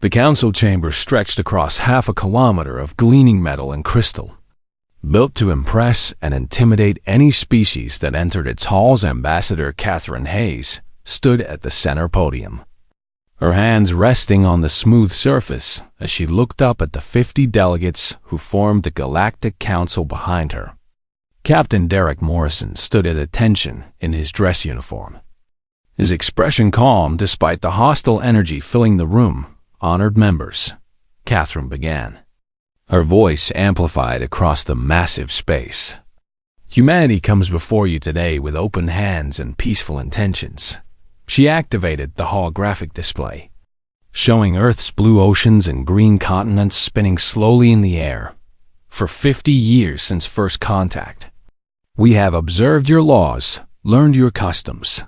The council chamber stretched across half a kilometer of gleaming metal and crystal. Built to impress and intimidate any species that entered its halls, Ambassador Catherine Hayes stood at the center podium, her hands resting on the smooth surface as she looked up at the 50 delegates who formed the Galactic Council behind her. Captain Derek Morrison stood at attention in his dress uniform, his expression calm despite the hostile energy filling the room. Honored members, Catherine began, her voice amplified across the massive space. Humanity comes before you today with open hands and peaceful intentions. She activated the holographic display, showing Earth's blue oceans and green continents spinning slowly in the air. For 50 years since first contact, we have observed your laws, learned your customs,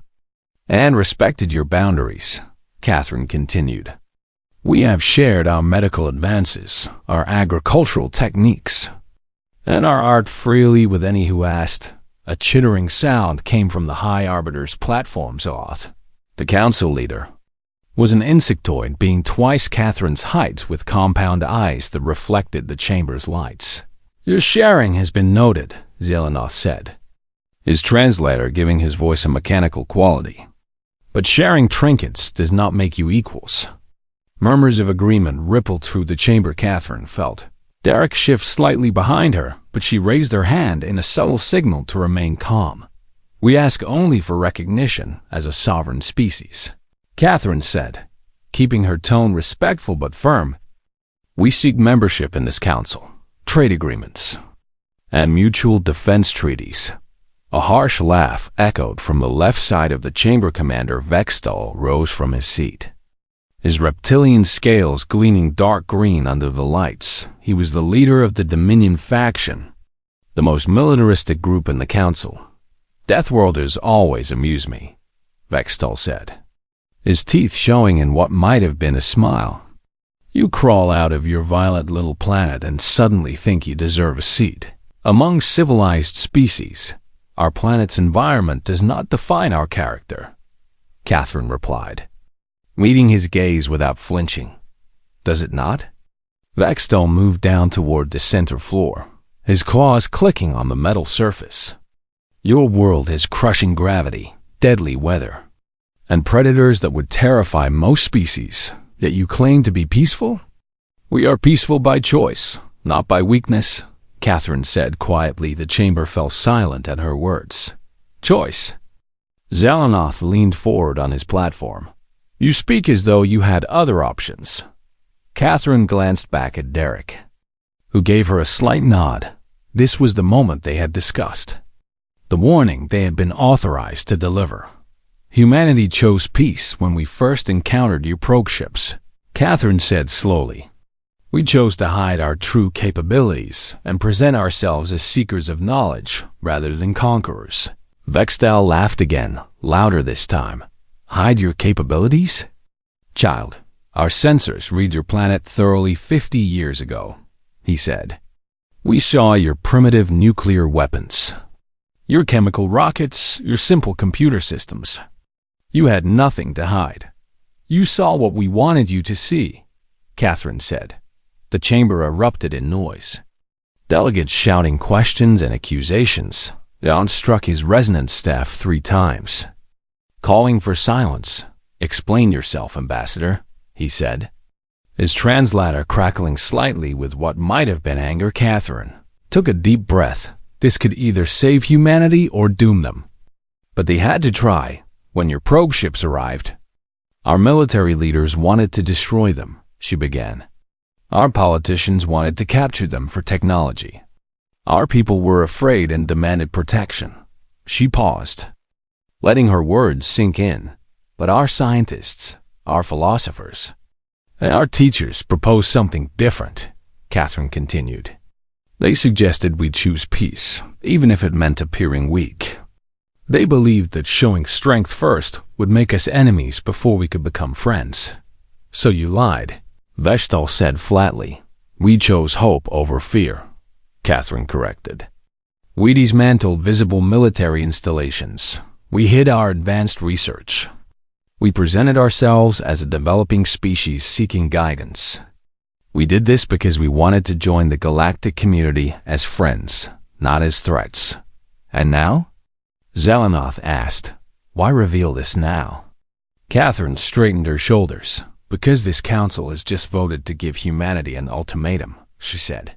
and respected your boundaries, Catherine continued. We have shared our medical advances, our agricultural techniques, and our art freely with any who asked. A chittering sound came from the High Arbiter's platform's oath. The council leader was an insectoid being twice Catherine's height with compound eyes that reflected the chamber's lights. Your sharing has been noted, Zelenoth said, his translator giving his voice a mechanical quality. But sharing trinkets does not make you equals. Murmurs of agreement rippled through the chamber. Catherine felt Derek shift slightly behind her, but she raised her hand in a subtle signal to remain calm. We ask only for recognition as a sovereign species, Catherine said, keeping her tone respectful but firm. We seek membership in this council, trade agreements, and mutual defense treaties. A harsh laugh echoed from the left side of the chamber. Commander Vextal rose from his seat, his reptilian scales gleaming dark green under the lights. He was the leader of the Dominion faction, the most militaristic group in the council. Deathworlders always amuse me, Vextal said, his teeth showing in what might have been a smile. You crawl out of your violet little planet and suddenly think you deserve a seat among civilized species. Our planet's environment does not define our character, Catherine replied, meeting his gaze without flinching. Does it not? Vextal moved down toward the center floor, his claws clicking on the metal surface. Your world has crushing gravity, deadly weather, and predators that would terrify most species, yet you claim to be peaceful? We are peaceful by choice, not by weakness, Catherine said quietly. The chamber fell silent at her words. Choice? Zelenoth leaned forward on his platform. You speak as though you had other options. Catherine glanced back at Derek, who gave her a slight nod. This was the moment they had discussed, the warning they had been authorized to deliver. Humanity chose peace when we first encountered your probe ships, Catherine said slowly. We chose to hide our true capabilities and present ourselves as seekers of knowledge rather than conquerors. Vextal laughed again, louder this time. Hide your capabilities? Child, our sensors read your planet thoroughly 50 years ago, he said. We saw your primitive nuclear weapons, your chemical rockets, your simple computer systems. You had nothing to hide. You saw what we wanted you to see, Catherine said. The chamber erupted in noise. Delegates shouting questions and accusations. Jan struck his resonance staff 3 times, calling for silence. Explain yourself, Ambassador, he said, his translator crackling slightly with what might have been anger. Catherine took a deep breath. This could either save humanity or doom them. But they had to try. When your probe ships arrived, our military leaders wanted to destroy them, she began. Our politicians wanted to capture them for technology. Our people were afraid and demanded protection. She paused, letting her words sink in. But our scientists, our philosophers, and our teachers proposed something different, Catherine continued. They suggested we choose peace, even if it meant appearing weak. They believed that showing strength first would make us enemies before we could become friends. So you lied, Vextal said flatly. We chose hope over fear, Catherine corrected. We dismantled visible military installations. We hid our advanced research. We presented ourselves as a developing species seeking guidance. We did this because we wanted to join the galactic community as friends, not as threats. And now? Zelenoth asked. Why reveal this now? Catherine straightened her shoulders. Because this council has just voted to give humanity an ultimatum, she said,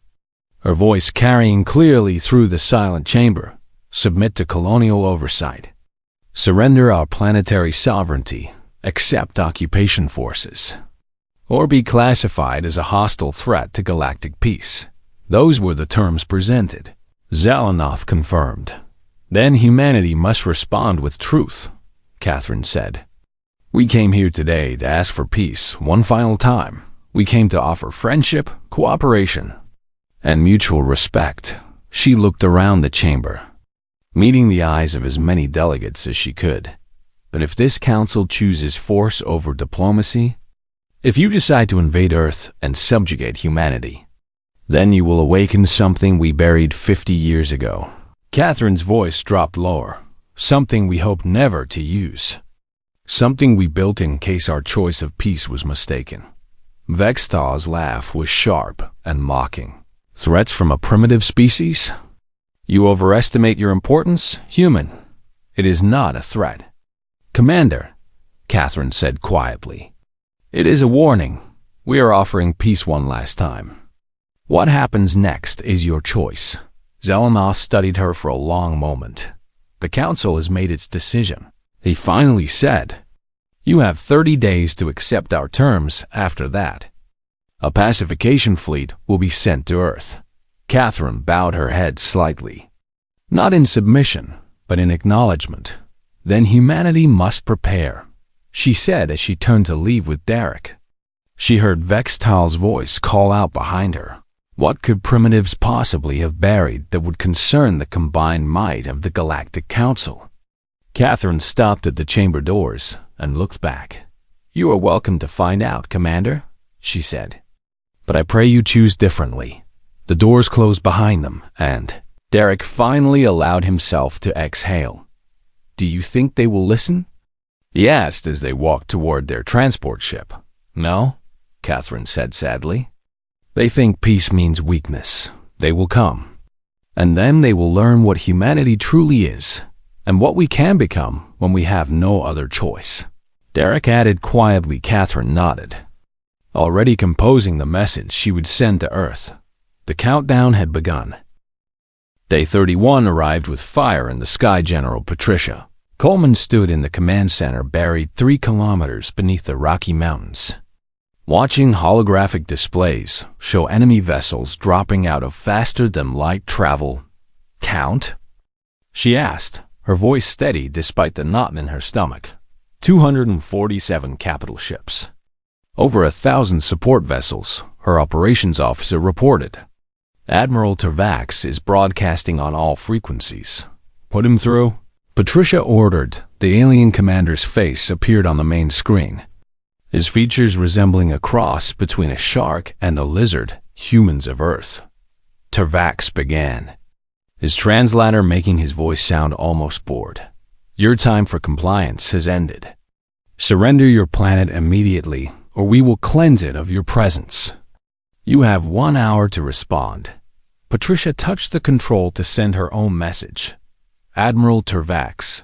her voice carrying clearly through the silent chamber. Submit to colonial oversight. Surrender our planetary sovereignty. Accept occupation forces. Or be classified as a hostile threat to galactic peace. Those were the terms presented. Zelenoth confirmed. Then humanity must respond with truth, Catherine said. We came here today to ask for peace one final time. We came to offer friendship, cooperation, and mutual respect. She looked around the chamber, meeting the eyes of as many delegates as she could. But if this council chooses force over diplomacy, if you decide to invade Earth and subjugate humanity, then you will awaken something we buried 50 years ago. Catherine's voice dropped lower. Something we hoped never to use. Something we built in case our choice of peace was mistaken. Vextal's laugh was sharp and mocking. Threats from a primitive species? You overestimate your importance, human. It is not a threat. Commander, Catherine said quietly. It is a warning. We are offering peace one last time. What happens next is your choice. Zelenoth studied her for a long moment. The council has made its decision. He finally said, You have 30 days to accept our terms after that. A pacification fleet will be sent to Earth. Catherine bowed her head slightly. Not in submission, but in acknowledgement. Then humanity must prepare, she said as she turned to leave with Derek. She heard Vextal's voice call out behind her. What could primitives possibly have buried that would concern the combined might of the Galactic Council? Catherine stopped at the chamber doors and looked back. You are welcome to find out, Commander, she said. But I pray you choose differently. The doors closed behind them, and Derek finally allowed himself to exhale. Do you think they will listen? He asked as they walked toward their transport ship. No, Catherine said sadly. They think peace means weakness. They will come. And then they will learn what humanity truly is, and what we can become when we have no other choice. Derek added quietly. Catherine nodded, already composing the message she would send to Earth. The countdown had begun. Day 31 arrived with fire in the sky. General Patricia Coleman stood in the command center buried 3 kilometers beneath the Rocky Mountains, watching holographic displays show enemy vessels dropping out of faster-than-light travel. Count? She asked, her voice steady despite the knot in her stomach. 247 capital ships. Over 1,000 support vessels, her operations officer reported. Admiral Tervax is broadcasting on all frequencies. Put him through. Patricia ordered. The alien commander's face appeared on the main screen, his features resembling a cross between a shark and a lizard. Humans of Earth. Tervax began, his translator making his voice sound almost bored. Your time for compliance has ended. Surrender your planet immediately, or we will cleanse it of your presence. You have 1 hour to respond. Patricia touched the control to send her own message. Admiral Tervax.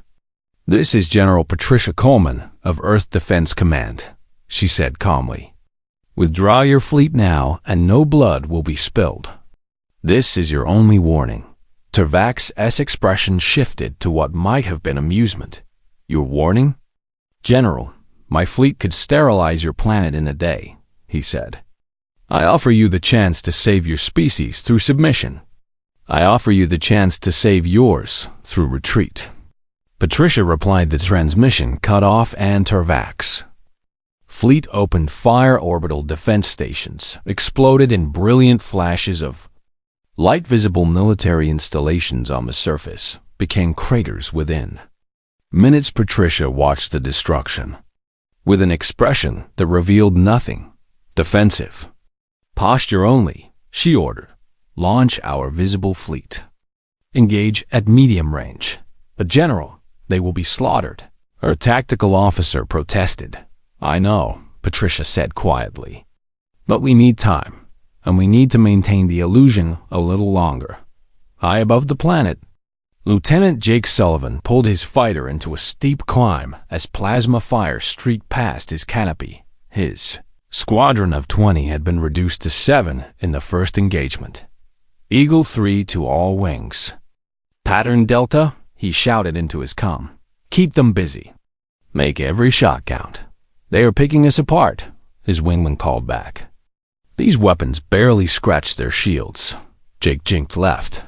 This is General Patricia Coleman of Earth Defense Command, she said calmly. Withdraw your fleet now and no blood will be spilled. This is your only warning. Tervax's expression shifted to what might have been amusement. Your warning? General, my fleet could sterilize your planet in a day, he said. I offer you the chance to save your species through submission. I offer you the chance to save yours through retreat. Patricia replied. The transmission cut off and Tervax. Fleet opened fire. Orbital defense stations exploded in brilliant flashes of light. Visible military installations on the surface became craters within. Minutes. Patricia watched the destruction with an expression that revealed nothing. Defensive. Posture only, she ordered. Launch our visible fleet. Engage at medium range. But General, they will be slaughtered. Her tactical officer protested. "I know," Patricia said quietly. "But we need time, and we need to maintain the illusion a little longer." High above the planet, Lieutenant Jake Sullivan pulled his fighter into a steep climb as plasma fire streaked past his canopy. His squadron of 20 had been reduced to 7 in the first engagement. "Eagle 3 to all wings." "Pattern Delta," he shouted into his comm. "Keep them busy. Make every shot count." "They are picking us apart," his wingman called back. "These weapons barely scratched their shields." Jake jinked left.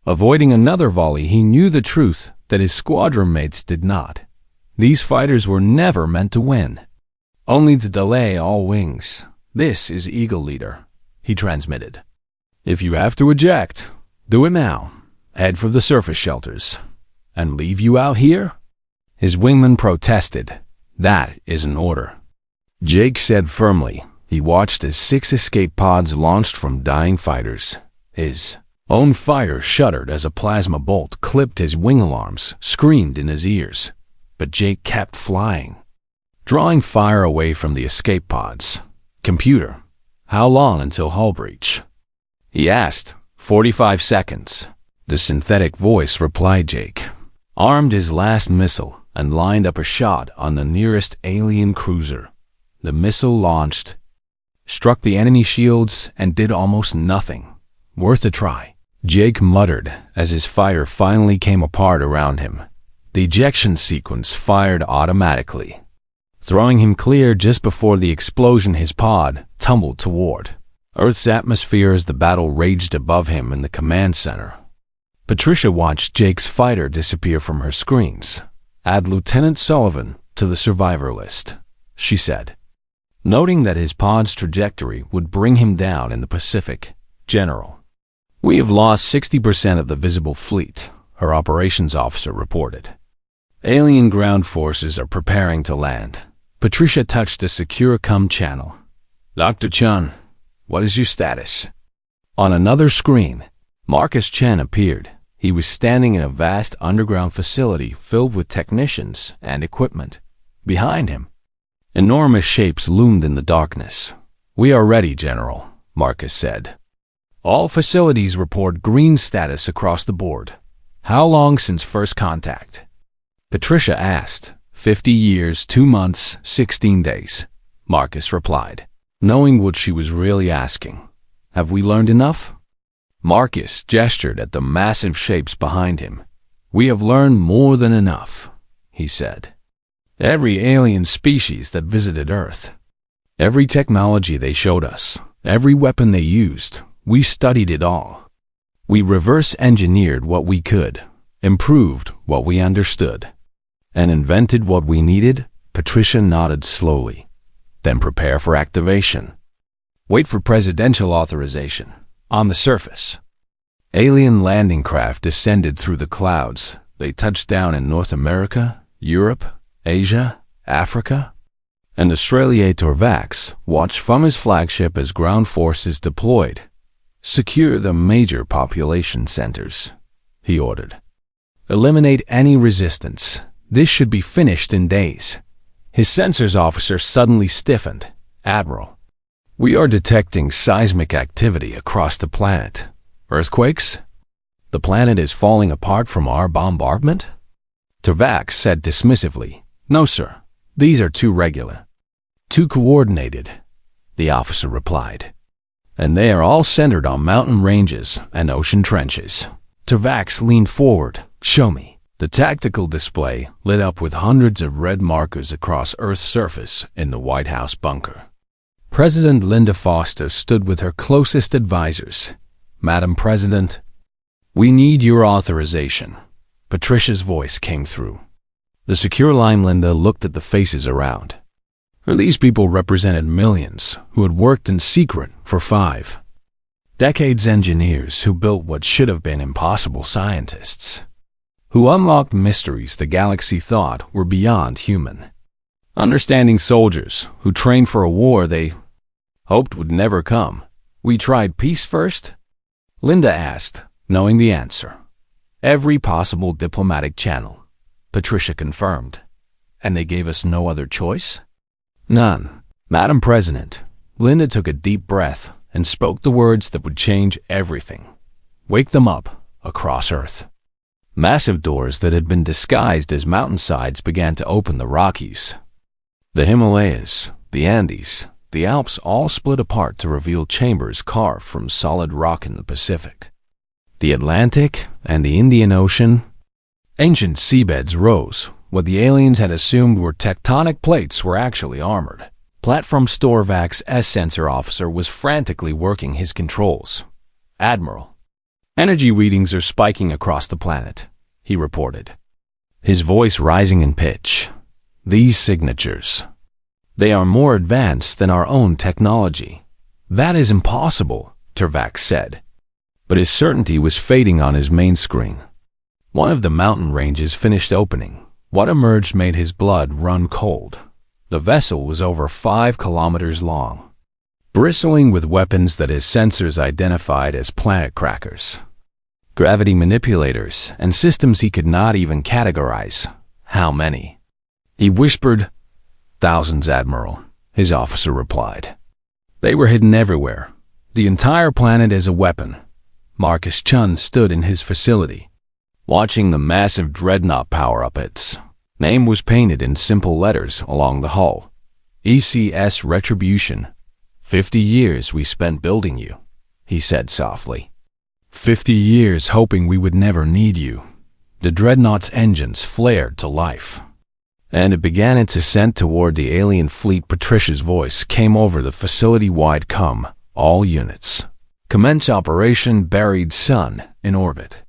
Avoiding another volley, he knew the truth that his squadron mates did not. These fighters were never meant to win, only to delay all wings. "This is Eagle Leader," he transmitted. "If you have to eject, do it now. Head for the surface shelters. And leave you out here?" His wingman protested. "That is an order." Jake said firmly. He watched as 6 escape pods launched from dying fighters. His own fighter shuddered as a plasma bolt clipped his wing alarms, screamed in his ears. But Jake kept flying, drawing fire away from the escape pods. "Computer, how long until hull breach?" he asked. 45 seconds. The synthetic voice replied. Jake armed his last missile and lined up a shot on the nearest alien cruiser. The missile launched, struck the enemy shields, and did almost nothing. "Worth a try," Jake muttered as his fighter finally came apart around him. The ejection sequence fired automatically, throwing him clear just before the explosion. His pod tumbled toward Earth's atmosphere as the battle raged above him in the command center. Patricia watched Jake's fighter disappear from her screens. "Add Lieutenant Sullivan to the survivor list," she said, noting that his pod's trajectory would bring him down in the Pacific. "General, we have lost 60% of the visible fleet," her operations officer reported. "Alien ground forces are preparing to land." Patricia touched a secure comm channel. "Dr. Chun, what is your status?" On another screen, Marcus Chen appeared. He was standing in a vast underground facility filled with technicians and equipment. Behind him, enormous shapes loomed in the darkness. "We are ready, General," Marcus said. "All facilities report green status across the board." "How long since first contact?" Patricia asked. 50 years, 2 months, 16 days, Marcus replied, knowing what she was really asking. "Have we learned enough?" Marcus gestured at the massive shapes behind him. "We have learned more than enough," he said. "Every alien species that visited Earth, every technology they showed us, every weapon they used, we studied it all. We reverse-engineered what we could, improved what we understood, and invented what we needed." Patricia nodded slowly. "Then prepare for activation. Wait for presidential authorization." On the surface, alien landing craft descended through the clouds. They touched down in North America, Europe, Asia, Africa, and Australia. Torvax watched from his flagship as ground forces deployed. "Secure the major population centers," he ordered. "Eliminate any resistance. This should be finished in days." His sensors officer suddenly stiffened. "Admiral, we are detecting seismic activity across the planet." "Earthquakes? The planet is falling apart from our bombardment?" Torvax said dismissively. "No, sir. These are too regular, too coordinated," the officer replied. "And they are all centered on mountain ranges and ocean trenches." Torvax leaned forward. "Show me." The tactical display lit up with hundreds of red markers across Earth's surface in the White House bunker. President Linda Foster stood with her closest advisors. "Madam President, we need your authorization." Patricia's voice came through the secure line. Linda looked at the faces around her. These people represented millions who had worked in secret for 5 decades, engineers who built what should have been impossible, scientists who unlocked mysteries the galaxy thought were beyond human, understanding soldiers who trained for a war they hoped would never come. "We tried peace first?" Linda asked, knowing the answer. "Every possible diplomatic channel," Patricia confirmed. And they gave us no other choice? None. Madam President, Linda took a deep breath and spoke the words that would change everything. Wake them up across Earth. Massive doors that had been disguised as mountainsides began to open the Rockies. The Himalayas, the Andes, the Alps all split apart to reveal chambers carved from solid rock in the Pacific. The Atlantic and the Indian Ocean. Ancient seabeds rose. What the aliens had assumed were tectonic plates were actually armored. Platform Storvak's S-sensor officer was frantically working his controls. Admiral, energy readings are spiking across the planet, he reported, his voice rising in pitch. These signatures. They are more advanced than our own technology. That is impossible, Tervac said. But his certainty was fading on his main screen. One of the mountain ranges finished opening. What emerged made his blood run cold. The vessel was over 5 kilometers long, bristling with weapons that his sensors identified as planet crackers, gravity manipulators, and systems he could not even categorize. How many? He whispered. Thousands, Admiral, his officer replied. They were hidden everywhere. The entire planet as a weapon. Marcus Chun stood in his facility, watching the massive dreadnought power up. Its name was painted in simple letters along the hull. ECS Retribution. 50 years we spent building you, he said softly. 50 years hoping we would never need you. The dreadnought's engines flared to life, and it began its ascent toward the alien fleet. Patricia's voice came over the facility-wide comm. All units. Commence Operation Buried Sun in orbit.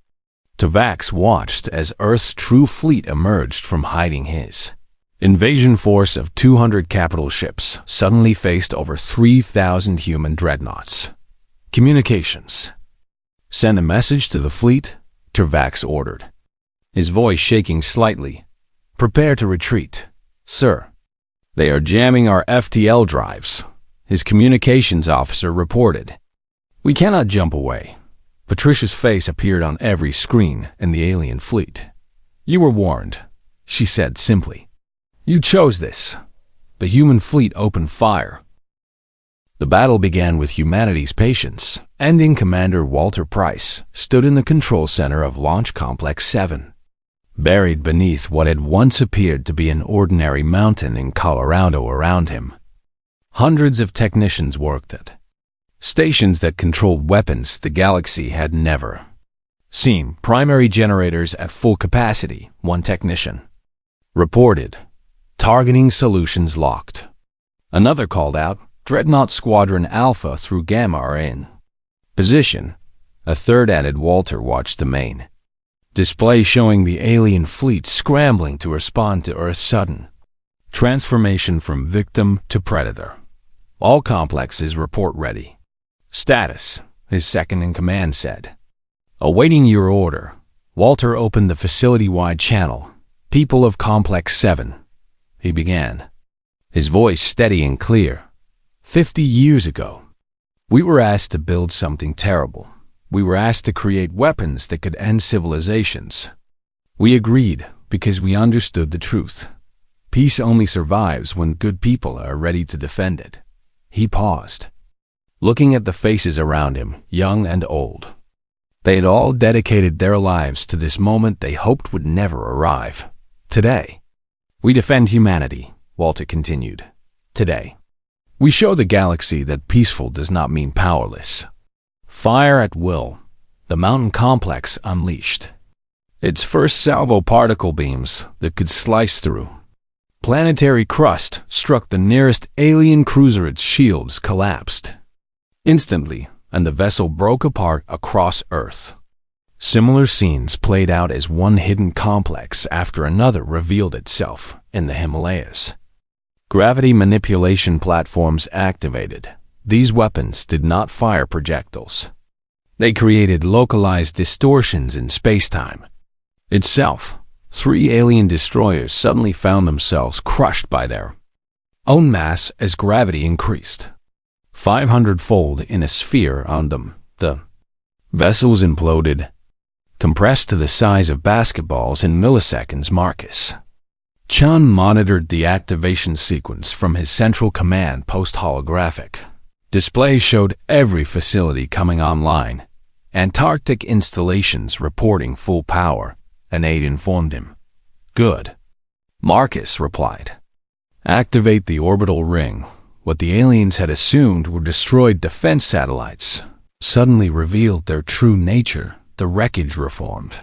Tavax watched as Earth's true fleet emerged from hiding. His invasion force of 200 capital ships suddenly faced over 3,000 human dreadnoughts. Communications. Send a message to the fleet, Tavax ordered, his voice shaking slightly. Prepare to retreat, sir. They are jamming our FTL drives, his communications officer reported. We cannot jump away. Patricia's face appeared on every screen in the alien fleet. You were warned, she said simply. You chose this. The human fleet opened fire. The battle began with humanity's patience. Ending Commander Walter Price stood in the control center of Launch Complex 7, buried beneath what had once appeared to be an ordinary mountain in Colorado around him. Hundreds of technicians worked at stations that controlled weapons the galaxy had never seen. Primary generators at full capacity, one technician reported. Targeting solutions locked. Another called out, Dreadnought Squadron Alpha through Gamma are in position. A third added. Walter watched the main display showing the alien fleet scrambling to respond to Earth's sudden transformation from victim to predator. All complexes report ready. Status, his second-in-command said. Awaiting your order. Walter opened the facility-wide channel. People of Complex 7, he began, his voice steady and clear. 50 years ago, we were asked to build something terrible. We were asked to create weapons that could end civilizations. We agreed because we understood the truth. Peace only survives when good people are ready to defend it. He paused, looking at the faces around him, young and old. They had all dedicated their lives to this moment they hoped would never arrive. Today, we defend humanity, Walter continued. Today, we show the galaxy that peaceful does not mean powerless. Fire at will, the mountain complex unleashed its first salvo particle beams that could slice through planetary crust, struck the nearest alien cruiser. Its shields collapsed instantly, and the vessel broke apart across Earth. Similar scenes played out as one hidden complex after another revealed itself in the Himalayas. Gravity manipulation platforms activated. These weapons did not fire projectiles. They created localized distortions in space-time itself. 3 alien destroyers suddenly found themselves crushed by their own mass as gravity increased 500-fold in a sphere on them. The vessels imploded, compressed to the size of basketballs in milliseconds. Marcus Chun monitored the activation sequence from his central command post holographic. Displays showed every facility coming online. Antarctic installations reporting full power, an aide informed him. Good. Marcus replied. Activate the orbital ring. What the aliens had assumed were destroyed defense satellites suddenly revealed their true nature. The wreckage reformed.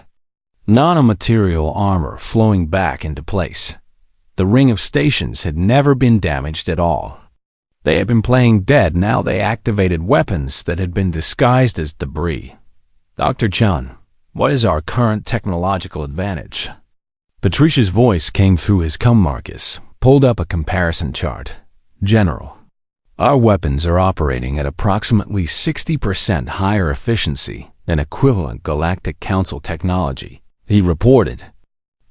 Nanomaterial armor flowing back into place. The ring of stations had never been damaged at all. They had been playing dead, now they activated weapons that had been disguised as debris. Dr. Chun, what is our current technological advantage? Patricia's voice came through his Marcus, pulled up a comparison chart. General, our weapons are operating at approximately 60% higher efficiency than equivalent Galactic Council technology, he reported.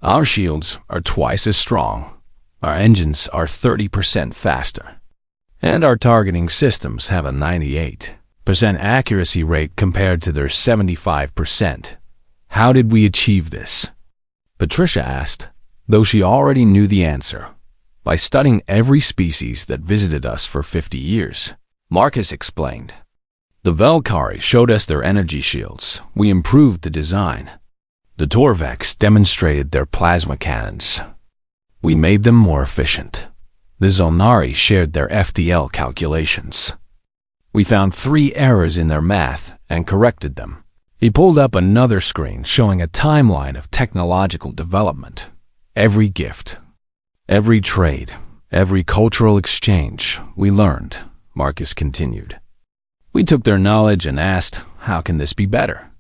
Our shields are twice as strong. Our engines are 30% faster. And our targeting systems have a 98% accuracy rate compared to their 75%. How did we achieve this? Patricia asked, though she already knew the answer. By studying every species that visited us for 50 years, Marcus explained. The Velkari showed us their energy shields. We improved the design. The Torvax demonstrated their plasma cannons. We made them more efficient. The Zolnari shared their FTL calculations. We found 3 errors in their math and corrected them. He pulled up another screen showing a timeline of technological development. Every gift, every trade, every cultural exchange we learned, Marcus continued. We took their knowledge and asked, how can this be better?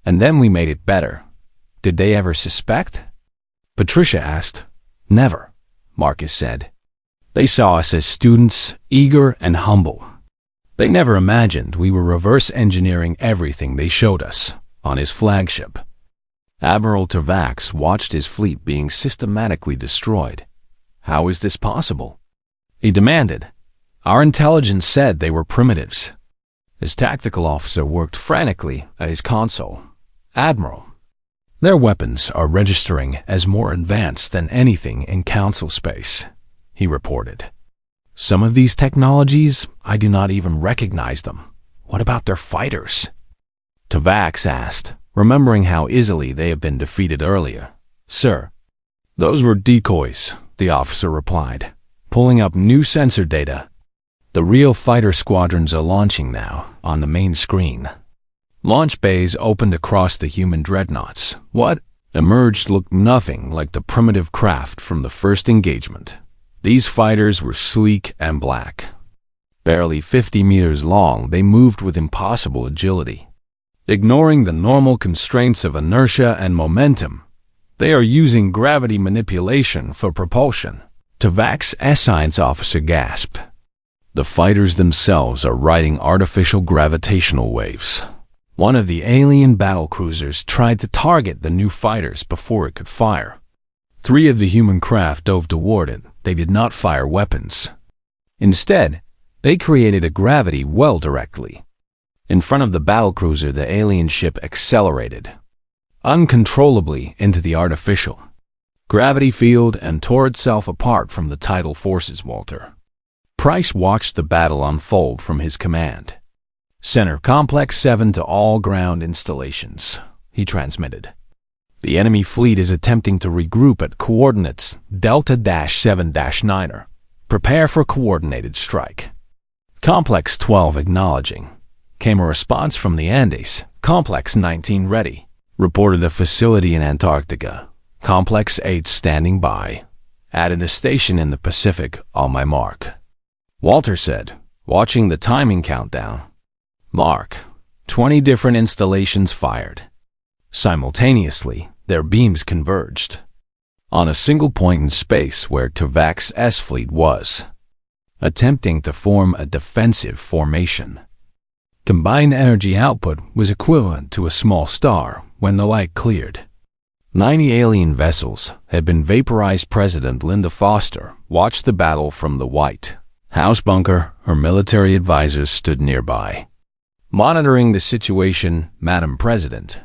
And then we made it better. Did they ever suspect? Patricia asked. Never, Marcus said. They saw us as students, eager and humble. They never imagined we were reverse engineering everything they showed us on his flagship. Admiral Tervax watched his fleet being systematically destroyed. How is this possible? He demanded. Our intelligence said they were primitives. His tactical officer worked frantically at his console. Admiral, their weapons are registering as more advanced than anything in Council space, he reported. Some of these technologies, I do not even recognize them. What about their fighters? Tavax asked, remembering how easily they had been defeated earlier. Sir, those were decoys, the officer replied, pulling up new sensor data. The real fighter squadrons are launching now, on the main screen. Launch bays opened across the human dreadnoughts. What emerged looked nothing like the primitive craft from the first engagement. These fighters were sleek and black. Barely 50 meters long, they moved with impossible agility. Ignoring the normal constraints of inertia and momentum, they are using gravity manipulation for propulsion. Tavax science officer gasped. The fighters themselves are riding artificial gravitational waves. One of the alien battlecruisers tried to target the new fighters before it could fire. 3 of the human craft dove toward it. They did not fire weapons. Instead, they created a gravity well directly. In front of the battlecruiser, the alien ship accelerated uncontrollably into the artificial gravity field and tore itself apart from the tidal forces. Walter Price watched the battle unfold from his command. Center Complex 7 to all ground installations, he transmitted. The enemy fleet is attempting to regroup at coordinates Delta-7-9er. Prepare for coordinated strike. Complex 12 acknowledging. Came a response from the Andes. Complex 19 ready. Reported a facility in Antarctica. Complex 8 standing by. Added a station in the Pacific on my mark. Walter said, watching the timing countdown. Mark, 20 different installations fired. Simultaneously, their beams converged on a single point in space where Tavax's S-fleet was, attempting to form a defensive formation. Combined energy output was equivalent to a small star when the light cleared. 90 alien vessels had been vaporized. President Linda Foster watched the battle from the White House bunker. Her military advisors stood nearby. Monitoring the situation, Madam President.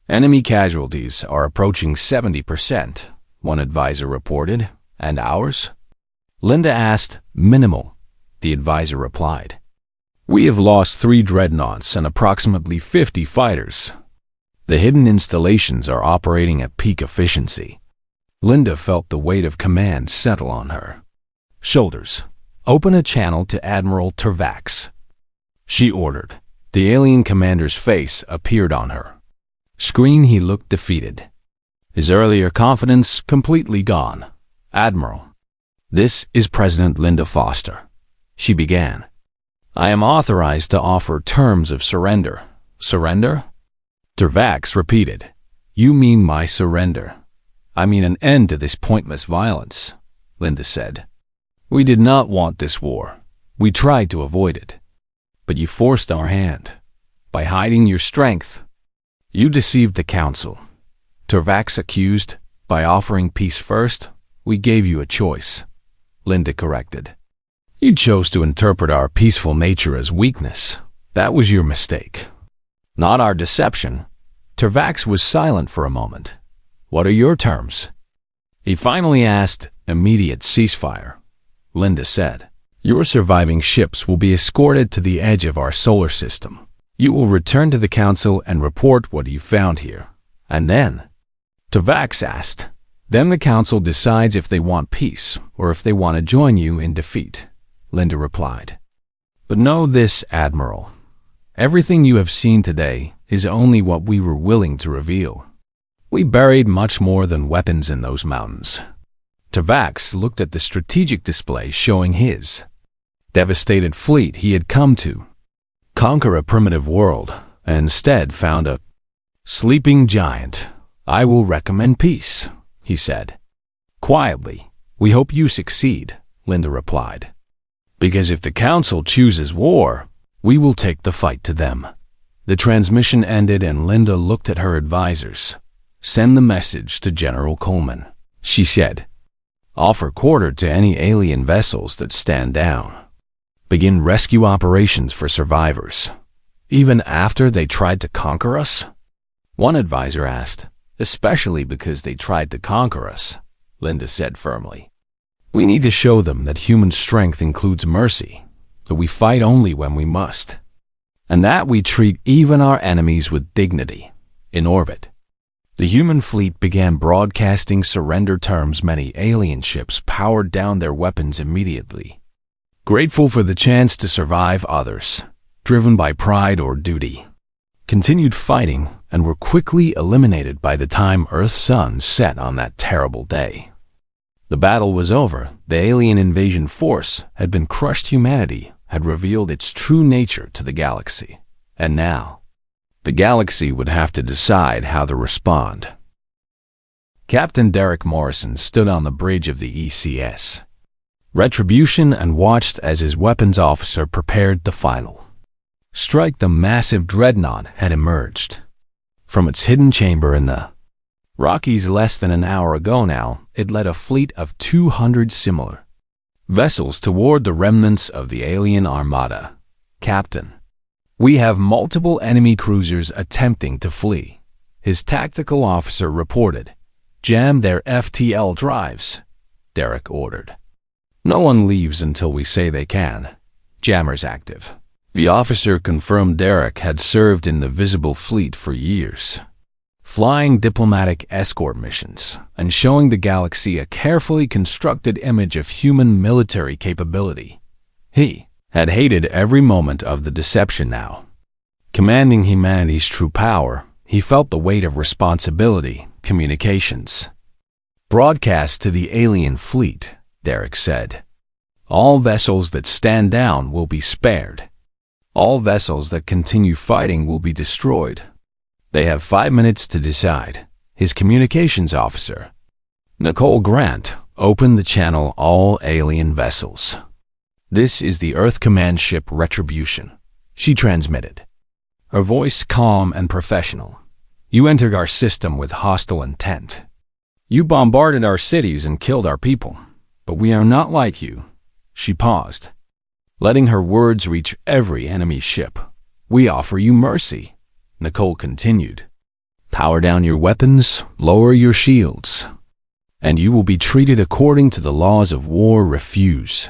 Enemy casualties are approaching 70%, one advisor reported. And ours? Linda asked. Minimal, the advisor replied. We have lost 3 dreadnoughts and approximately 50 fighters. The hidden installations are operating at peak efficiency. Linda felt the weight of command settle on her shoulders. Open a channel to Admiral Tervax, she ordered. The alien commander's face appeared on her screen. He looked defeated, his earlier confidence completely gone. Admiral, this is President Linda Foster, she began. I am authorized to offer terms of surrender. Surrender? Tervax repeated. You mean my surrender? I mean an end to this pointless violence, Linda said. We did not want this war. We tried to avoid it. But you forced our hand. By hiding your strength, you deceived the Council. Tervax accused. By offering peace first, we gave you a choice, Linda corrected. You chose to interpret our peaceful nature as weakness. That was your mistake, not our deception. Tervax was silent for a moment. What are your terms? He finally asked. Immediate ceasefire, Linda said. Your surviving ships will be escorted to the edge of our solar system. You will return to the Council and report what you found here. And then? Tervax asked. Then the Council decides if they want peace or if they want to join you in defeat, Linda replied. But know this, Admiral. Everything you have seen today is only what we were willing to reveal. We buried much more than weapons in those mountains. Tervax looked at the strategic display showing his devastated fleet. He had come to conquer a primitive world and instead found a sleeping giant. I will recommend peace, he said. Quietly, we hope you succeed, Linda replied. Because if the Council chooses war, we will take the fight to them. The transmission ended and Linda looked at her advisors. Send the message to General Coleman, she said. Offer quarter to any alien vessels that stand down. Begin rescue operations for survivors, even after they tried to conquer us? One advisor asked. Especially because they tried to conquer us, Linda said firmly. We need to show them that human strength includes mercy, that we fight only when we must, and that we treat even our enemies with dignity. In orbit, the human fleet began broadcasting surrender terms. Many alien ships powered down their weapons immediately, grateful for the chance to survive. Others, driven by pride or duty, continued fighting and were quickly eliminated by the time Earth's sun set on that terrible day. The battle was over. The alien invasion force had been crushed. Humanity had revealed its true nature to the galaxy. And now, the galaxy would have to decide how to respond. Captain Derek Morrison stood on the bridge of the ECS Retribution and watched as his weapons officer prepared the final strike. The massive dreadnought had emerged from its hidden chamber in the Rockies less than an hour ago. Now, it led a fleet of 200 similar vessels toward the remnants of the alien armada. Captain, we have multiple enemy cruisers attempting to flee, his tactical officer reported. Jam their FTL drives, Derek ordered. No one leaves until we say they can. Jammers active. The officer confirmed. Derek had served in the visible fleet for years, flying diplomatic escort missions and showing the galaxy a carefully constructed image of human military capability. He had hated every moment of the deception. Now, commanding humanity's true power, he felt the weight of responsibility. Communications broadcast to the alien fleet, Derek said. All vessels that stand down will be spared. All vessels that continue fighting will be destroyed. They have 5 minutes to decide. His communications officer, Nicole Grant, opened the channel. All alien vessels. This is the Earth Command Ship Retribution, she transmitted, her voice calm and professional. You entered our system with hostile intent. You bombarded our cities and killed our people. But we are not like you. She paused, letting her words reach every enemy ship. We offer you mercy, Nicole continued. Power down your weapons, lower your shields, and you will be treated according to the laws of war. Refuse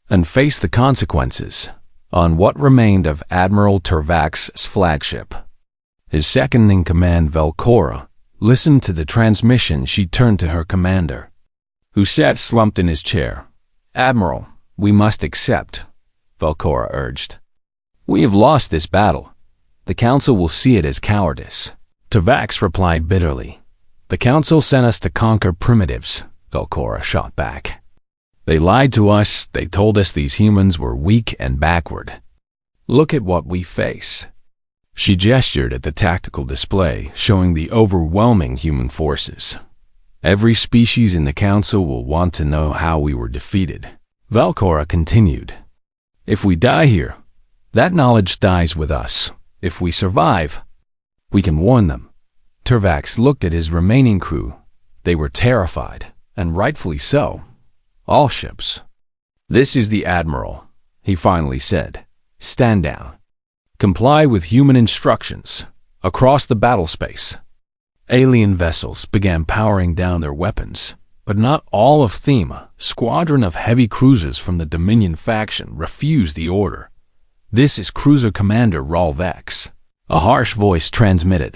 and face the consequences on what remained of Admiral Tervax's flagship. His second-in-command, Velcora, listened to the transmission. She turned to her commander, who sat slumped in his chair. "Admiral, we must accept," Velcora urged. "We have lost this battle. The Council will see it as cowardice." Tervax replied bitterly. "The Council sent us to conquer primitives," Velcora shot back. "They lied to us. They told us these humans were weak and backward. Look at what we face." She gestured at the tactical display, showing the overwhelming human forces. "Every species in the Council will want to know how we were defeated." Velcora continued. "If we die here, that knowledge dies with us. If we survive, we can warn them." Tervax looked at his remaining crew. They were terrified, and rightfully so. All ships. "This is the Admiral," he finally said. "Stand down. Comply with human instructions." Across the battle space, alien vessels began powering down their weapons, but not all of them. A squadron of heavy cruisers from the Dominion faction refused the order. "This is Cruiser Commander Ralvex," a harsh voice transmitted.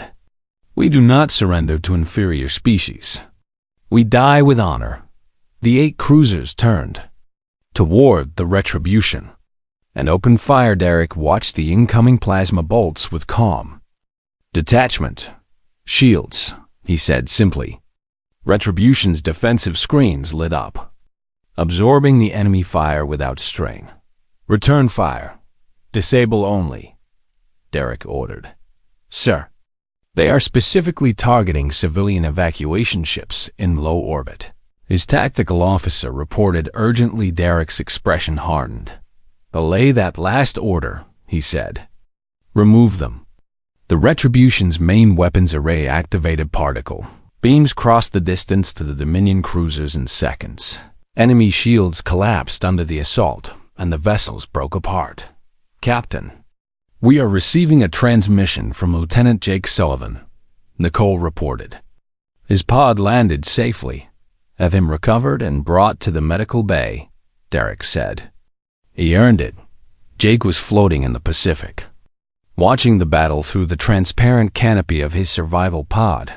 "We do not surrender to inferior species. We die with honor." The 8 cruisers turned toward the Retribution and opened fire. Derek watched the incoming plasma bolts with calm detachment. "Shields," he said simply. Retribution's defensive screens lit up, absorbing the enemy fire without strain. "Return fire. Disable only," Derek ordered. "Sir, they are specifically targeting civilian evacuation ships in low orbit," his tactical officer reported urgently. Derek's expression hardened. "Belay that last order," he said. "Remove them." The Retribution's main weapons array activated. Particle beams crossed the distance to the Dominion cruisers in seconds. Enemy shields collapsed under the assault, and the vessels broke apart. "Captain, we are receiving a transmission from Lieutenant Jake Sullivan," Nicole reported. "His pod landed safely. Have him recovered and brought to the medical bay," Derek said. "He earned it." Jake was floating in the Pacific, watching the battle through the transparent canopy of his survival pod.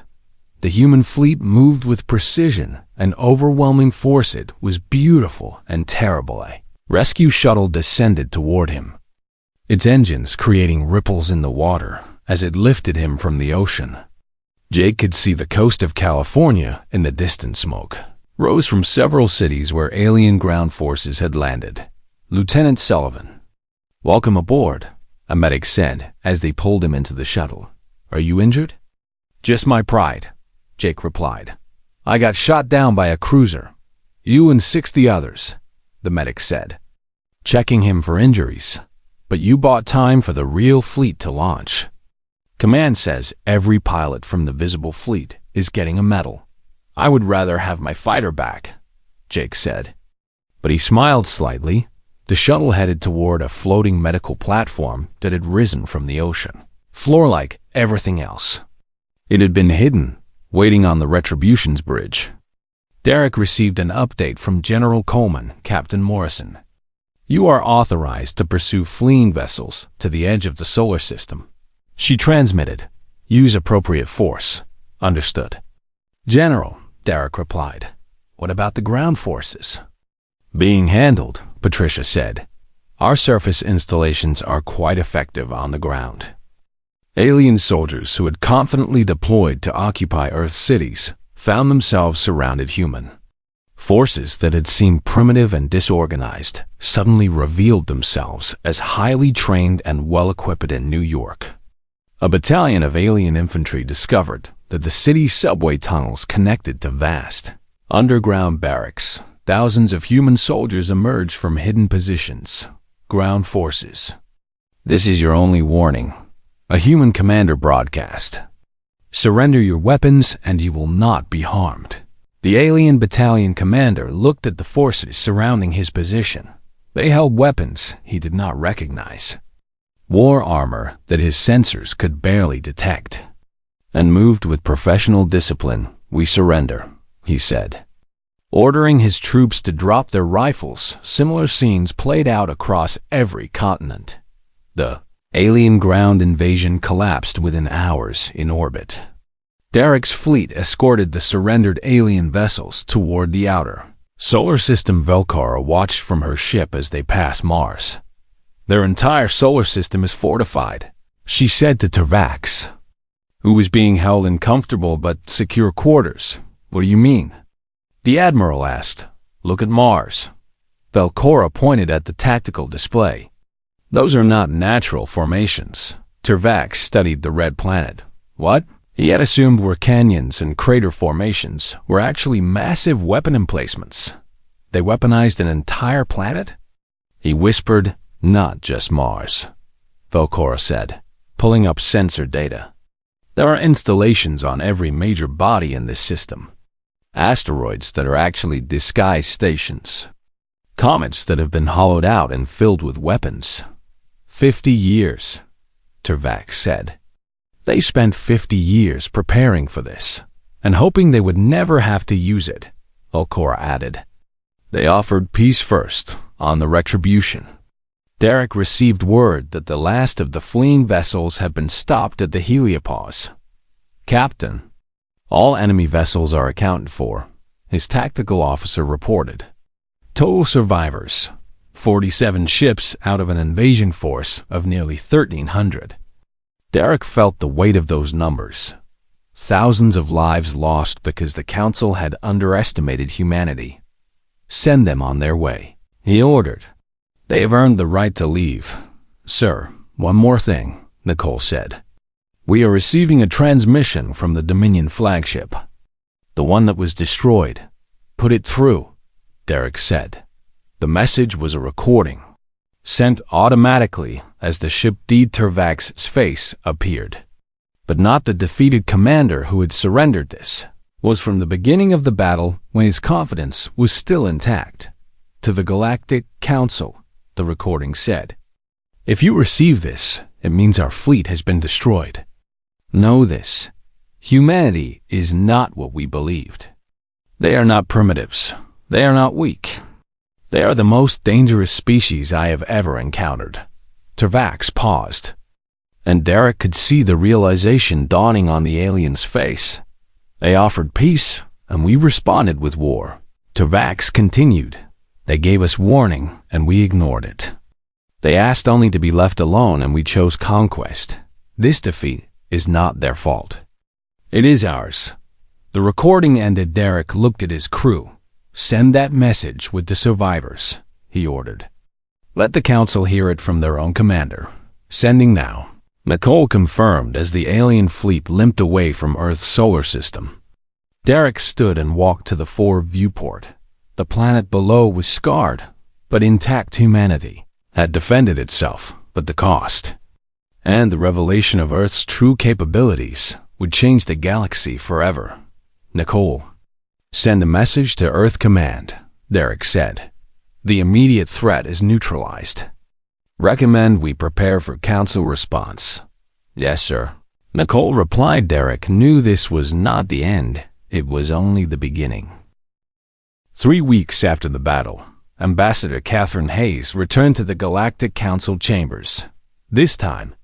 The human fleet moved with precision and overwhelming force. It was beautiful and terrible. A rescue shuttle descended toward him, its engines creating ripples in the water as it lifted him from the ocean. Jake could see the coast of California in the distant. Smoke rose from several cities where alien ground forces had landed. "Lieutenant Sullivan, welcome aboard," a medic said as they pulled him into the shuttle. "Are you injured?" "Just my pride," Jake replied. "I got shot down by a cruiser. You and 60 others," the medic said, checking him for injuries. "But you bought time for the real fleet to launch. Command says every pilot from the visible fleet is getting a medal." "I would rather have my fighter back," Jake said. But he smiled slightly. The shuttle headed toward a floating medical platform that had risen from the ocean floor like everything else. It had been hidden, waiting on the Retribution's bridge. Derek received an update from General Coleman. "Captain Morrison, you are authorized to pursue fleeing vessels to the edge of the solar system." She transmitted, "Use appropriate force." "Understood." "General," Derek replied, "what about the ground forces?" "Being handled," Patricia said. "Our surface installations are quite effective on the ground." Alien soldiers who had confidently deployed to occupy Earth's cities found themselves surrounded. Human forces that had seemed primitive and disorganized suddenly revealed themselves as highly trained and well-equipped. In New York, a battalion of alien infantry discovered that the city's subway tunnels connected to vast underground barracks. Thousands of human soldiers emerged from hidden positions. "Ground forces, this is your only warning," a human commander broadcast. "Surrender your weapons and you will not be harmed." The alien battalion commander looked at the forces surrounding his position. They held weapons he did not recognize, war armor that his sensors could barely detect, and moved with professional discipline. "We surrender," he said. ordering his troops to drop their rifles. Similar scenes played out across every continent. The alien ground invasion collapsed within hours in orbit. Derek's fleet escorted the surrendered alien vessels toward the outer solar system. Velkara watched from her ship as they passed Mars. "Their entire solar system is fortified," she said to Tervax, who was being held in comfortable but secure quarters. "What do you mean?" The Admiral asked. "Look at Mars." Velkora pointed at the tactical display. "Those are not natural formations." Tervax studied the red planet. What? He had assumed were canyons and crater formations were actually massive weapon emplacements. They weaponized an entire planet? He whispered, "Not just Mars," Velkora said, pulling up sensor data. "There are installations on every major body in this system. Asteroids that are actually disguised stations. Comets that have been hollowed out and filled with weapons. 50 years, Tervax said. They spent 50 years preparing for this, and hoping they would never have to use it, Velkora added. They offered peace first, on the retribution. Derek received word that the last of the fleeing vessels had been stopped at the heliopause. "Captain, all enemy vessels are accounted for," his tactical officer reported. "Total survivors, 47 ships out of an invasion force of nearly 1,300. Derek felt the weight of those numbers. Thousands of lives lost because the Council had underestimated humanity. "Send them on their way," he ordered. "They have earned the right to leave." "Sir, one more thing," Nicole said. "We are receiving a transmission from the Dominion flagship. The one that was destroyed. Put it through," Derek said. The message was a recording, sent automatically as the ship D. Tervax's face appeared. But not the defeated commander who had surrendered this. Was from the beginning of the battle when his confidence was still intact. "To the Galactic Council," the recording said. "If you receive this, it means our fleet has been destroyed. Know this. Humanity is not what we believed. They are not primitives. They are not weak. They are the most dangerous species I have ever encountered." Tervax paused, and Derek could see the realization dawning on the alien's face. "They offered peace, and we responded with war." Tervax continued. "They gave us warning, and we ignored it. They asked only to be left alone, and we chose conquest. This defeat is not their fault. It is ours." The recording ended. Derek looked at his crew. "Send that message with the survivors," he ordered. "Let the Council hear it from their own commander. Sending now." Nicole confirmed as the alien fleet limped away from Earth's solar system. Derek stood and walked to the forward viewport. The planet below was scarred, but intact. Humanity had defended itself, but the cost. And the revelation of Earth's true capabilities would change the galaxy forever. "Nicole, send a message to Earth Command," Derek said. "The immediate threat is neutralized. Recommend we prepare for Council response." "Yes, sir." Nicole replied. Derek knew this was not the end. It was only the beginning. 3 weeks after the battle, Ambassador Catherine Hayes returned to the Galactic Council chambers. This time,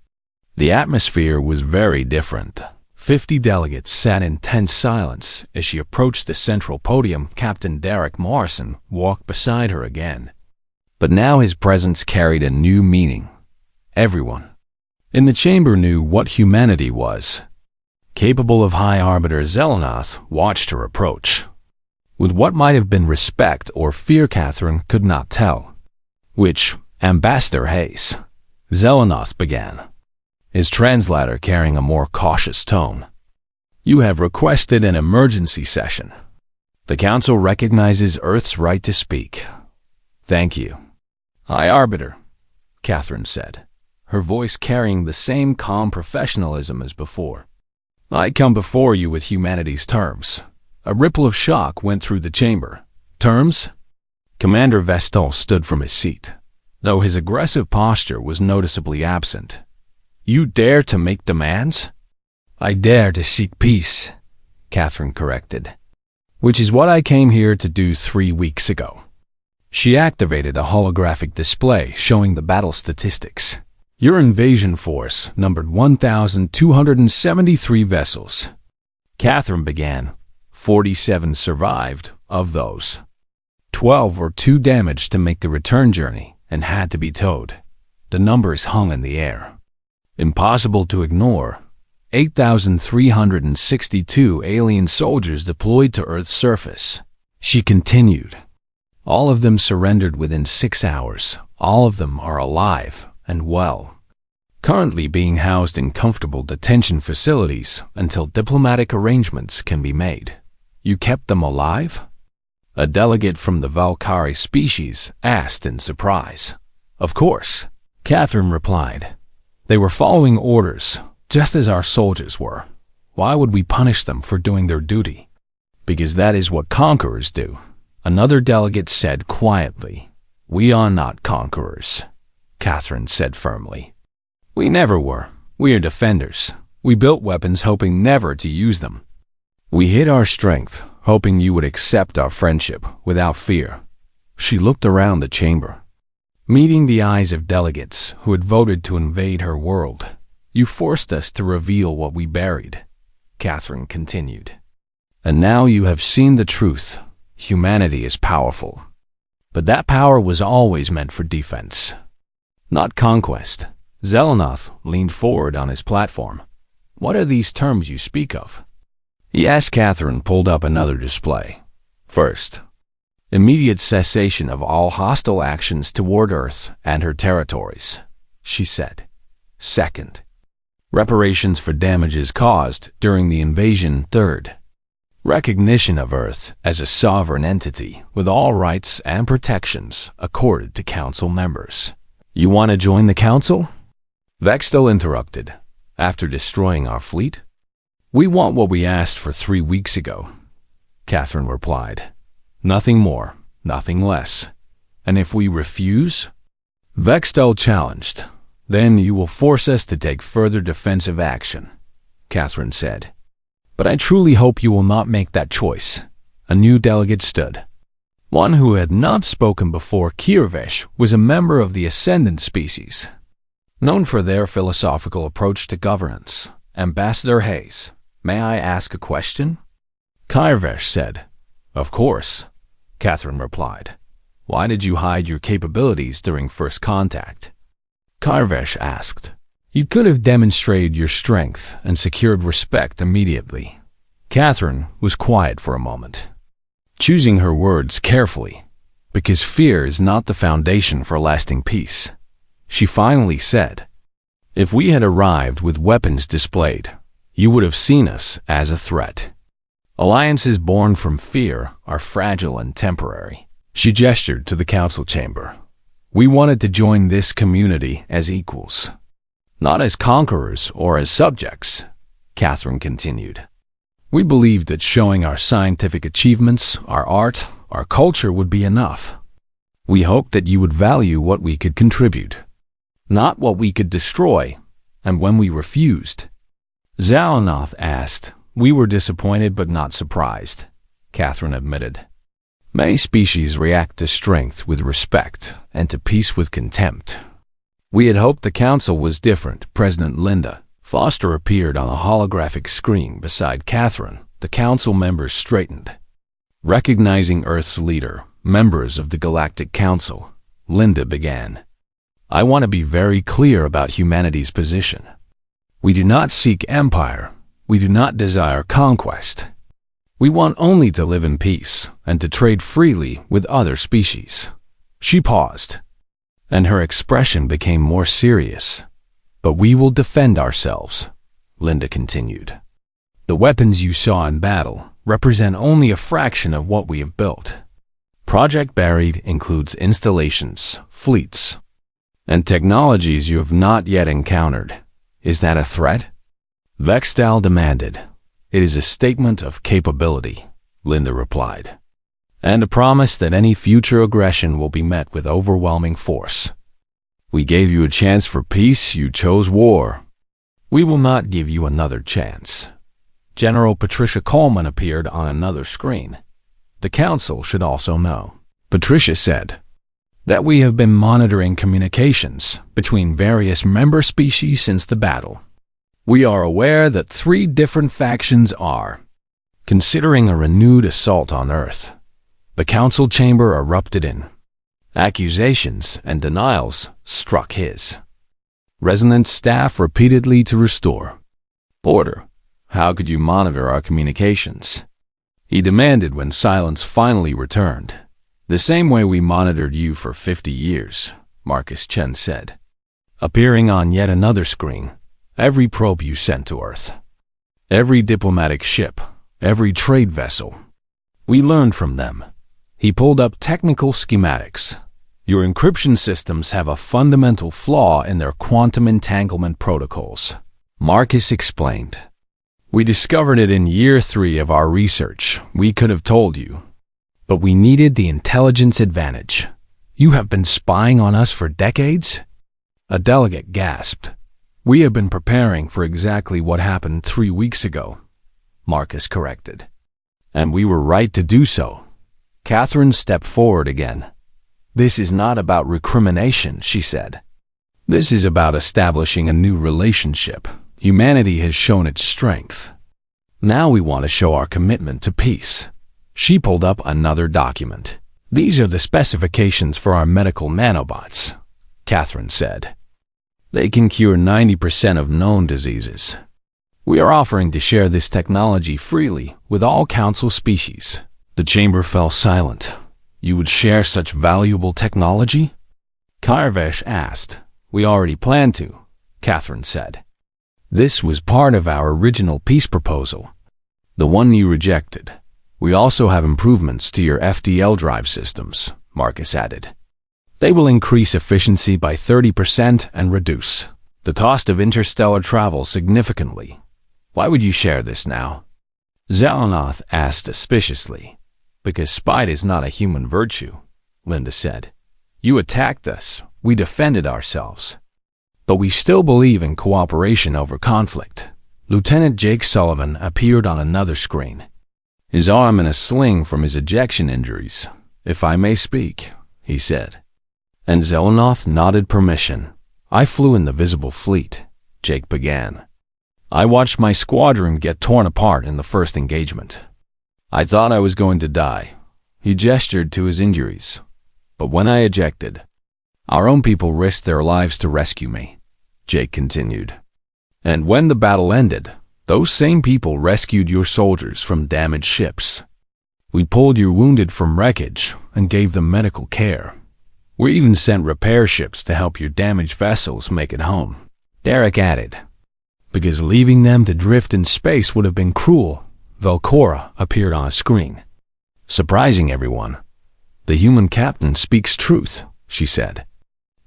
the atmosphere was very different. 50 delegates sat in tense silence as she approached the central podium. Captain Derek Morrison walked beside her again. But now his presence carried a new meaning. Everyone in the chamber knew what humanity was. Capable of High Arbiter Zelenoth watched her approach. With what might have been respect or fear, Catherine could not tell. "Which, Ambassador Hayes," Zelenoth began, his translator carrying a more cautious tone. "You have requested an emergency session. The Council recognizes Earth's right to speak." "Thank you, High Arbiter," Catherine said, her voice carrying the same calm professionalism as before. "I come before you with humanity's terms." A ripple of shock went through the chamber. "Terms?" Commander Vestal stood from his seat, though his aggressive posture was noticeably absent. "You dare to make demands?" "I dare to seek peace," Catherine corrected. which is what I came here to do 3 weeks ago. She activated a holographic display showing the battle statistics. Your invasion force numbered 1,273 vessels. Catherine began. 47 survived. Of those, 12 were too damaged to make the return journey and had to be towed. The numbers hung in the air. Impossible to ignore. 8,362 alien soldiers deployed to Earth's surface. She continued. All of them surrendered within 6 hours. All of them are alive and well, currently being housed in comfortable detention facilities until diplomatic arrangements can be made. You kept them alive? A delegate from the Valkyrie species asked in surprise. Of course, Catherine replied. They were following orders, just as our soldiers were. Why would we punish them for doing their duty? Because that is what conquerors do. Another delegate said quietly. We are not conquerors, Catherine said firmly. We never were. We are defenders. We built weapons hoping never to use them. We hid our strength, hoping you would accept our friendship without fear. She looked around the chamber, meeting the eyes of delegates who had voted to invade her world. You forced us to reveal what we buried, Catherine continued. And now you have seen the truth. Humanity is powerful. But that power was always meant for defense, not conquest. Zelenoth leaned forward on his platform. What are these terms you speak of? Yes, Catherine pulled up another display. First, immediate cessation of all hostile actions toward Earth and her territories, she said. Second, reparations for damages caused during the invasion. Third, recognition of Earth as a sovereign entity with all rights and protections accorded to Council members. You want to join the Council? Vextel interrupted. After destroying our fleet? We want what we asked for 3 weeks ago, Catherine replied. Nothing more, nothing less. And if we refuse? Vextel challenged. Then you will force us to take further defensive action, Catherine said. But I truly hope you will not make that choice. A new delegate stood. One who had not spoken before. Kirvesh was a member of the Ascendant species, known for their philosophical approach to governance. Ambassador Hayes, may I ask a question? Kirvesh said. Of course, Catherine replied. Why did you hide your capabilities during first contact? Kirvesh asked. You could have demonstrated your strength and secured respect immediately. Catherine was quiet for a moment, choosing her words carefully, because fear is not the foundation for lasting peace. She finally said, if we had arrived with weapons displayed, you would have seen us as a threat. Alliances born from fear are fragile and temporary. She gestured to the council chamber. We wanted to join this community as equals, not as conquerors or as subjects, Catherine continued. We believed that showing our scientific achievements, our art, our culture would be enough. We hoped that you would value what we could contribute, not what we could destroy. And when we refused, Zelenoth asked, we were disappointed but not surprised, Catherine admitted. Many species react to strength with respect and to peace with contempt. We had hoped the council was different. President Linda Foster appeared on a holographic screen beside Catherine. The council members straightened. Recognizing Earth's leader, members of the Galactic Council, Linda began. I want to be very clear about humanity's position. We do not seek empire. We do not desire conquest. We want only to live in peace and to trade freely with other species. She paused, and her expression became more serious. But we will defend ourselves, Linda continued. The weapons you saw in battle represent only a fraction of what we have built. Project Buried includes installations, fleets, and technologies you have not yet encountered. Is that a threat? Vextal demanded. It is a statement of capability, Linda replied, and a promise that any future aggression will be met with overwhelming force. We gave you a chance for peace, you chose war. We will not give you another chance. General Patricia Coleman appeared on another screen. The Council should also know, Patricia said, that we have been monitoring communications between various member species since the battle. We are aware that 3 different factions are considering a renewed assault on Earth. The Council chamber erupted in accusations and denials struck his resonant staff repeatedly to restore order. How could you monitor our communications? He demanded when silence finally returned. The same way we monitored you for 50 years, Marcus Chen said, appearing on yet another screen. Every probe you sent to Earth, every diplomatic ship, every trade vessel. We learned from them. He pulled up technical schematics. Your encryption systems have a fundamental flaw in their quantum entanglement protocols, Marcus explained. We discovered it in year 3 of our research. We could have told you, but we needed the intelligence advantage. You have been spying on us for decades? A delegate gasped. We have been preparing for exactly what happened 3 weeks ago, Marcus corrected. And we were right to do so. Catherine stepped forward again. This is not about recrimination, she said. This is about establishing a new relationship. Humanity has shown its strength. Now we want to show our commitment to peace. She pulled up another document. These are the specifications for our medical nanobots, Catherine said. They can cure 90% of known diseases. We are offering to share this technology freely with all Council species. The chamber fell silent. You would share such valuable technology? Karvesh asked. We already planned to, Catherine said. This was part of our original peace proposal, the one you rejected. We also have improvements to your FDL drive systems, Marcus added. They will increase efficiency by 30% and reduce the cost of interstellar travel significantly. Why would you share this now? Zelenoth asked suspiciously. Because spite is not a human virtue, Linda said. You attacked us. We defended ourselves. But we still believe in cooperation over conflict. Lieutenant Jake Sullivan appeared on another screen, his arm in a sling from his ejection injuries. If I may speak, he said. And Zelenoth nodded permission. I flew in the visible fleet, Jake began. I watched my squadron get torn apart in the first engagement. I thought I was going to die. He gestured to his injuries. But when I ejected, our own people risked their lives to rescue me, Jake continued. And when the battle ended, those same people rescued your soldiers from damaged ships. We pulled your wounded from wreckage and gave them medical care. We even sent repair ships to help your damaged vessels make it home, Derek added. Because leaving them to drift in space would have been cruel, Velcora appeared on a screen. Surprising everyone. The human captain speaks truth, she said.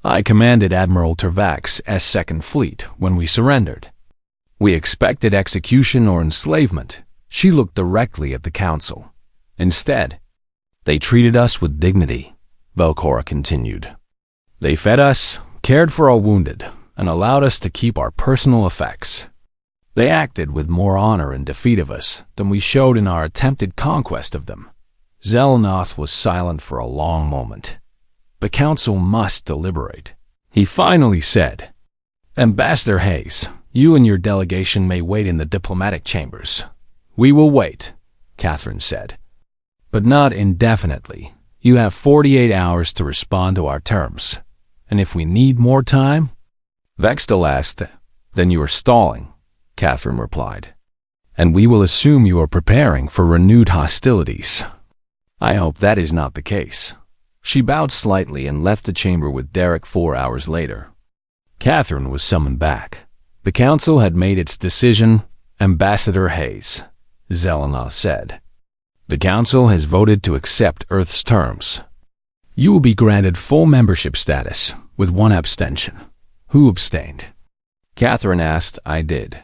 I commanded Admiral Tervax's Second Fleet when we surrendered. We expected execution or enslavement. She looked directly at the Council. Instead, they treated us with dignity, Velcora continued. They fed us, cared for our wounded, and allowed us to keep our personal effects. They acted with more honor in defeat of us than we showed in our attempted conquest of them. Zelenoth was silent for a long moment. The Council must deliberate. He finally said, Ambassador Hayes, you and your delegation may wait in the diplomatic chambers. We will wait, Catherine said. But not indefinitely. You have 48 hours to respond to our terms. And if we need more time? Vextel asked. Then you are stalling, Catherine replied. And we will assume you are preparing for renewed hostilities. I hope that is not the case. She bowed slightly and left the chamber with Derek 4 hours later. Catherine was summoned back. The Council had made its decision, Ambassador Hayes, Zelenoth said. The Council has voted to accept Earth's terms. You will be granted full membership status, with one abstention. Who abstained? Catherine asked. I did,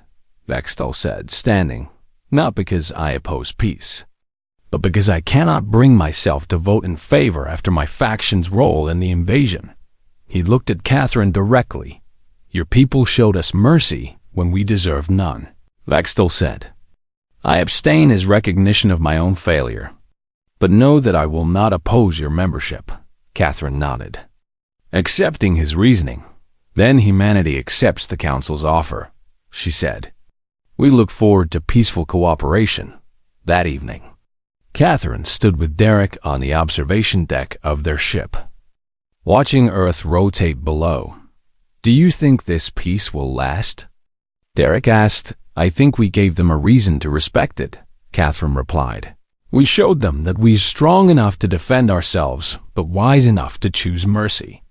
Vextel said, standing, not because I oppose peace, but because I cannot bring myself to vote in favor after my faction's role in the invasion. He looked at Catherine directly. Your people showed us mercy when we deserved none, Vextel said. I abstain as recognition of my own failure. But know that I will not oppose your membership. Catherine nodded, accepting his reasoning. Then humanity accepts the Council's offer, she said. We look forward to peaceful cooperation. That evening, Catherine stood with Derek on the observation deck of their ship, watching Earth rotate below. Do you think this peace will last? Derek asked. I think we gave them a reason to respect it, Catherine replied. We showed them that we are strong enough to defend ourselves, but wise enough to choose mercy.